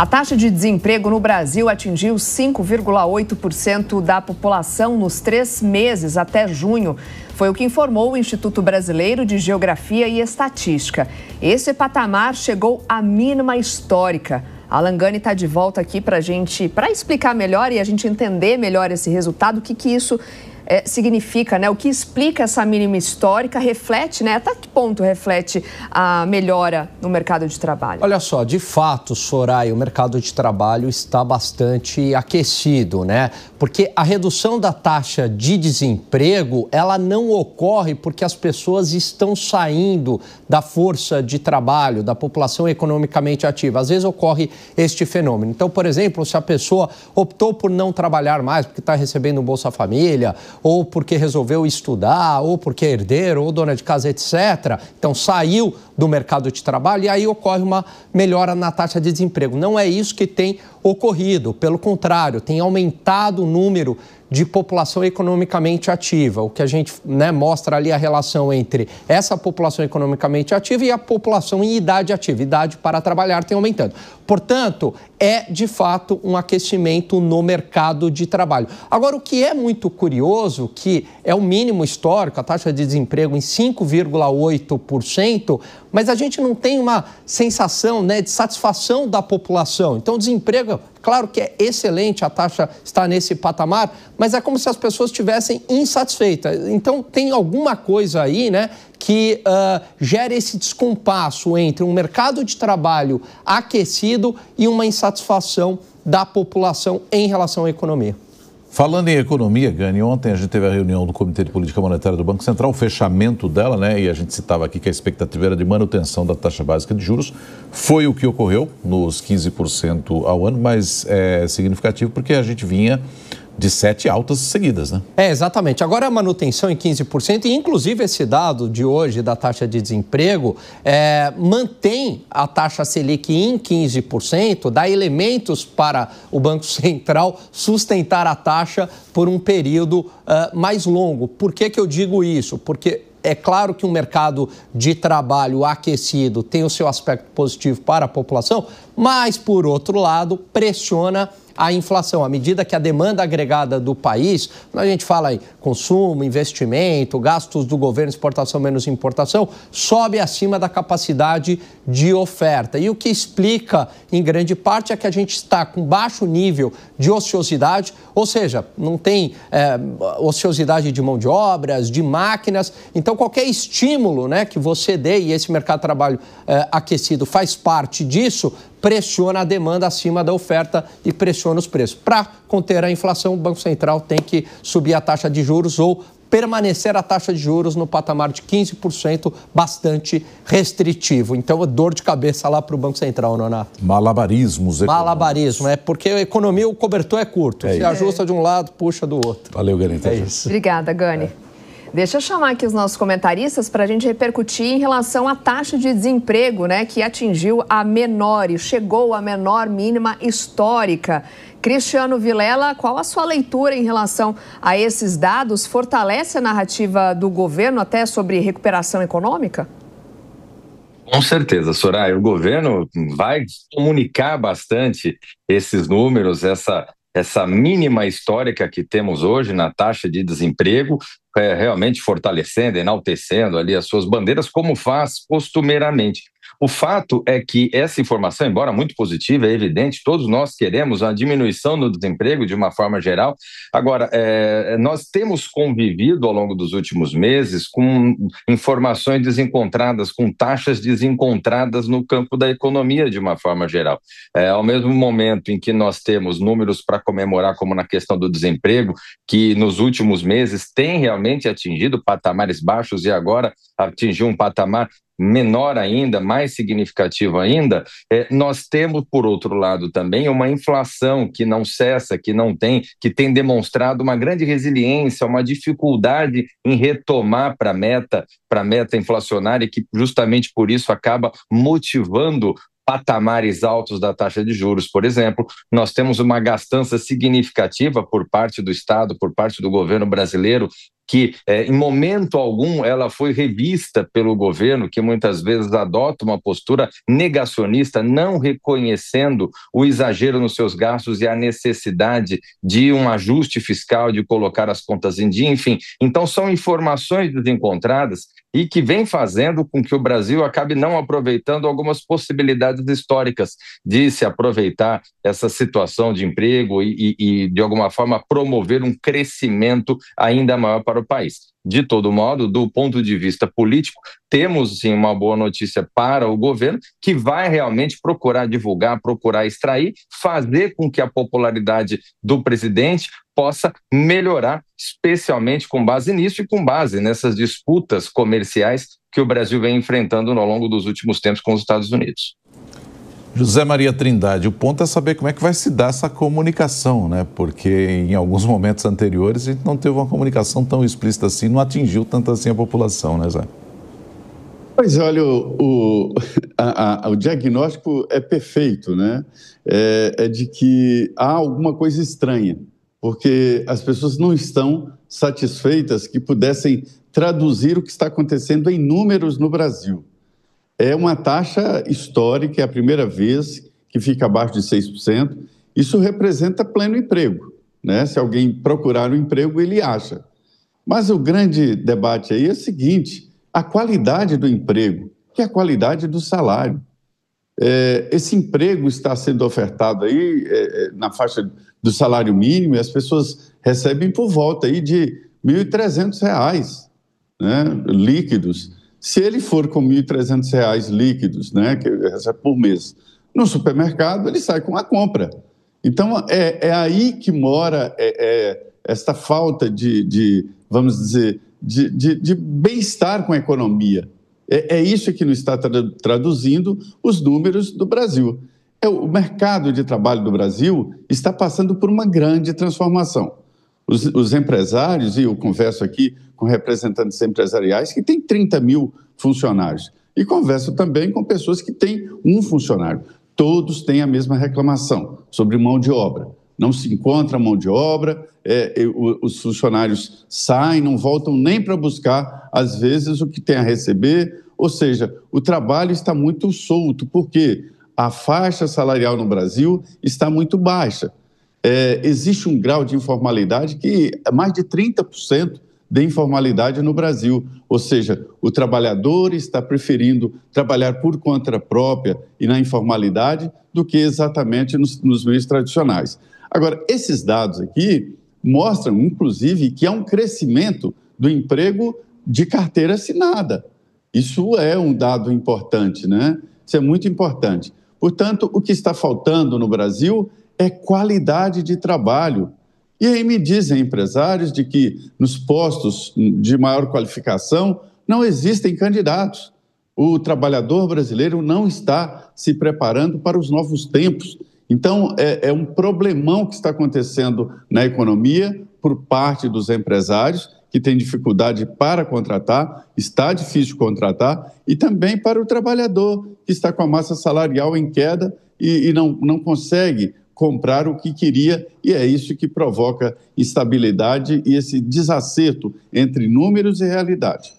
A taxa de desemprego no Brasil atingiu 5,8% da população nos 3 meses até junho. Foi o que informou o Instituto Brasileiro de Geografia e Estatística. Esse patamar chegou à mínima histórica. A Alan Gani está de volta aqui para explicar melhor e a gente entender melhor esse resultado, o que isso significa, né? O que explica essa mínima histórica, reflete, né? Até que ponto reflete a melhora no mercado de trabalho? Olha só, de fato, Soraya, o mercado de trabalho está bastante aquecido, né? Porque a redução da taxa de desemprego, ela não ocorre porque as pessoas estão saindo da força de trabalho, da população economicamente ativa. Às vezes ocorre este fenômeno. Então, por exemplo, se a pessoa optou por não trabalhar mais porque está recebendo um Bolsa Família, ou porque resolveu estudar, ou porque é herdeiro, ou dona de casa, etc. Então, saiu do mercado de trabalho e aí ocorre uma melhora na taxa de desemprego. Não é isso que tem ocorrido, pelo contrário, tem aumentado o número de população economicamente ativa. O que a gente mostra ali a relação entre essa população economicamente ativa e a população em idade ativa. Idade para trabalhar tem aumentando. Portanto, é de fato um aquecimento no mercado de trabalho. Agora, o que é muito curioso, que é o mínimo histórico, a taxa de desemprego em 5,8%, mas a gente não tem uma sensação de satisfação da população. Então, o desemprego, claro que é excelente, a taxa está nesse patamar, mas é como se as pessoas estivessem insatisfeitas. Então, tem alguma coisa aí, que gera esse descompasso entre um mercado de trabalho aquecido e uma insatisfação da população em relação à economia. Falando em economia, Gani, ontem a gente teve a reunião do Comitê de Política Monetária do Banco Central, o fechamento dela, e a gente citava aqui que a expectativa era de manutenção da taxa básica de juros. Foi o que ocorreu, nos 15% ao ano, mas é significativo porque a gente vinha de 7 altas seguidas, né? Exatamente. Agora a manutenção em 15%, e inclusive esse dado de hoje da taxa de desemprego mantém a taxa Selic em 15%, dá elementos para o Banco Central sustentar a taxa por um período mais longo. Por que eu digo isso? Porque é claro que um mercado de trabalho aquecido tem o seu aspecto positivo para a população, mas, por outro lado, pressiona a inflação. À medida que a demanda agregada do país, a gente fala em consumo, investimento, gastos do governo, exportação menos importação, sobe acima da capacidade de oferta. E o que explica, em grande parte, é que a gente está com baixo nível de ociosidade, ou seja, não tem ociosidade de mão de obras, de máquinas. Então, qualquer estímulo que você dê, e esse mercado de trabalho aquecido faz parte disso, pressiona a demanda acima da oferta e pressiona os preços. Para conter a inflação, o Banco Central tem que subir a taxa de juros ou permanecer a taxa de juros no patamar de 15%, bastante restritivo. Então, é dor de cabeça lá para o Banco Central, Nonato. Malabarismos. Malabarismo, porque a economia, o cobertor é curto. Se ajusta de um lado, puxa do outro. Valeu, Gani. É isso. Obrigada, Gani. Deixa eu chamar aqui os nossos comentaristas para a gente repercutir em relação à taxa de desemprego, que atingiu a menor e chegou à menor mínima histórica. Cristiano Vilela, qual a sua leitura em relação a esses dados? Fortalece a narrativa do governo até sobre recuperação econômica? Com certeza, Soraya. O governo vai comunicar bastante esses números, essa mínima histórica que temos hoje na taxa de desemprego, realmente fortalecendo, enaltecendo ali as suas bandeiras, como faz costumeiramente. O fato é que essa informação, embora muito positiva, é evidente, todos nós queremos a diminuição no desemprego de uma forma geral. Agora, nós temos convivido ao longo dos últimos meses com informações desencontradas, com taxas desencontradas no campo da economia de uma forma geral. Ao mesmo momento em que nós temos números para comemorar, como na questão do desemprego, que nos últimos meses tem realmente atingido patamares baixos e agora atingiu um patamar menor ainda, mais significativo ainda, nós temos, por outro lado, também uma inflação que não cessa, que tem demonstrado uma grande resiliência, uma dificuldade em retomar para a meta inflacionária, que justamente por isso acaba motivando patamares altos da taxa de juros. Por exemplo, nós temos uma gastança significativa por parte do Estado, por parte do governo brasileiro, que em momento algum ela foi revista pelo governo, que muitas vezes adota uma postura negacionista, não reconhecendo o exagero nos seus gastos e a necessidade de um ajuste fiscal, de colocar as contas em dia, enfim. Então são informações desencontradas e que vem fazendo com que o Brasil acabe não aproveitando algumas possibilidades históricas de se aproveitar essa situação de emprego e de alguma forma, promover um crescimento ainda maior para o país. De todo modo, do ponto de vista político, temos sim uma boa notícia para o governo, que vai realmente procurar divulgar, procurar extrair, fazer com que a popularidade do presidente possa melhorar, especialmente com base nisso e com base nessas disputas comerciais que o Brasil vem enfrentando ao longo dos últimos tempos com os Estados Unidos. José Maria Trindade, o ponto é saber como é que vai se dar essa comunicação, né? Porque em alguns momentos anteriores a gente não teve uma comunicação tão explícita assim, não atingiu tanto assim a população, né, Zé? Pois olha, o diagnóstico é perfeito, né? É de que há alguma coisa estranha, porque as pessoas não estão satisfeitas que pudessem traduzir o que está acontecendo em números no Brasil. É uma taxa histórica, é a primeira vez que fica abaixo de 6%. Isso representa pleno emprego, né? Se alguém procurar um emprego, ele acha. Mas o grande debate aí é o seguinte: a qualidade do emprego, que é a qualidade do salário. Esse emprego está sendo ofertado aí na faixa do salário mínimo e as pessoas recebem por volta aí de R$ 1.300, né, líquidos. Se ele for com R$ 1.300 líquidos, né, que recebe por mês, no supermercado, ele sai com a compra. Então, é aí que mora esta falta vamos dizer, de bem-estar com a economia. É isso que nos está traduzindo os números do Brasil. O mercado de trabalho do Brasil está passando por uma grande transformação. Os empresários, e eu converso aqui com representantes empresariais que têm 30 mil funcionários, e converso também com pessoas que têm um funcionário. Todos têm a mesma reclamação sobre mão de obra. Não se encontra mão de obra, os funcionários saem, não voltam nem para buscar, às vezes, o que tem a receber. Ou seja, o trabalho está muito solto, porque a faixa salarial no Brasil está muito baixa. Existe um grau de informalidade que é mais de 30% de informalidade no Brasil. Ou seja, o trabalhador está preferindo trabalhar por conta própria e na informalidade do que exatamente nos meios tradicionais. Agora, esses dados aqui mostram, inclusive, que há um crescimento do emprego de carteira assinada. Isso é um dado importante, né? Isso é muito importante. Portanto, o que está faltando no Brasil é qualidade de trabalho. E aí me dizem empresários de que nos postos de maior qualificação não existem candidatos. O trabalhador brasileiro não está se preparando para os novos tempos. Então, é um problemão que está acontecendo na economia por parte dos empresários, que têm dificuldade para contratar, está difícil contratar, e também para o trabalhador, que está com a massa salarial em queda e não consegue comprar o que queria, e é isso que provoca instabilidade e esse desacerto entre números e realidade.